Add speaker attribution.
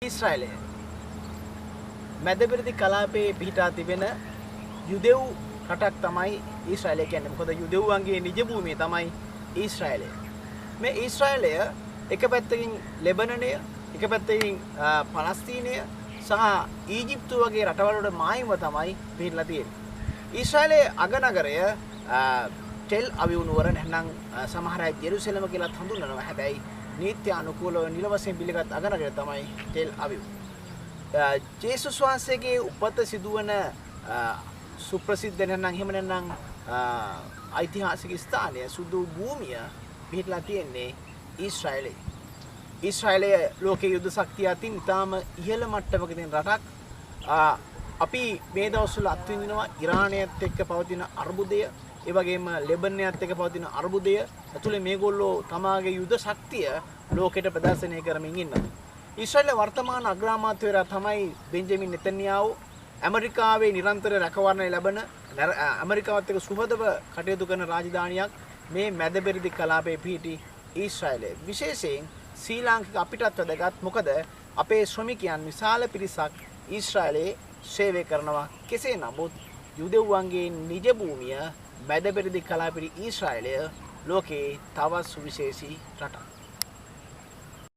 Speaker 1: ඊශ්‍රායලය මැදපෙරදි කලාපයේ පිහිටා තිබෙන යුදෙව් රටක් තමයි ඊශ්‍රායලය කියන්නේ. මොකද යුදෙව්වන්ගේ නිජ භූමිය තමයි ඊශ්‍රායලය. මේ ඊශ්‍රායලය එක පැත්තකින් ලෙබනනය, එක පැත්තකින් පලස්තීනය සහ ඊජිප්තුව වගේ රටවල් වල මායිම තමයි පිහිටලා තියෙන්නේ. ඊශ්‍රායලයේ අගනගරය ටෙල් අවිව් නුවර නැත්නම් සමහර අය ජෙරුසලම කියලා හඳුන්වනවා. හැබැයි නීත්‍ය අනුකූලව නිල වශයෙන් පිළිගත් අගනගරය තමයි ටෙල් අවිව්. ජේසුස් වහන්සේගේ උපත සිදුවන සුප්‍රසිද්ධ නැත්නම් එහෙම නැත්නම් ඓතිහාසික ස්ථානය සුදු භූමිය පිහිටලා තියෙන්නේ ඊශ්‍රායලයේ. ඊශ්‍රායලය ලෝකයේ යුද ශක්තිය අතින් ඉතාම ඉහළ මට්ටමක තියෙන රටක්. අපි මේ දවස්වල අත්විඳිනවා ඉරානයත් එක්ක පවතින අර්බුදය, ඒ වගේම ලෙබනයත් එක්ක පවතින අර්බුදය ඇතුලේ මේගොල්ලෝ තමාගේ යුද ශක්තිය ලෝකෙට ප්‍රදර්ශනය කරමින් ඉන්නවා. ඊශ්‍රායල වර්තමාන අග්‍රාමාත්‍යවරයා තමයි බෙන්ජමින් නෙතන්යාහු. ඇමරිකාවේ නිරන්තර රැකවරණය ලැබෙන ඇමරිකාවත් එක්ක සුහදව කටයුතු කරන රාජධානියක් මේ මැදපෙරදි කලාපයේ පිහිටි ඊශ්‍රායලය. විශේෂයෙන් ශ්‍රී ලාංකික අපිටත් වැදගත්. මොකද අපේ ශ්‍රමිකයන් විශාල පිරිසක් ඊශ්‍රායලයේ සේවය කරනවා. කෙසේ නමුත් යුදෙව්වන්ගේ නිජ භූමිය මැදපෙරදි කලාපයේ ඊශ්‍රායලය ලෝකේ තවත් සුවිශේෂී රටක්.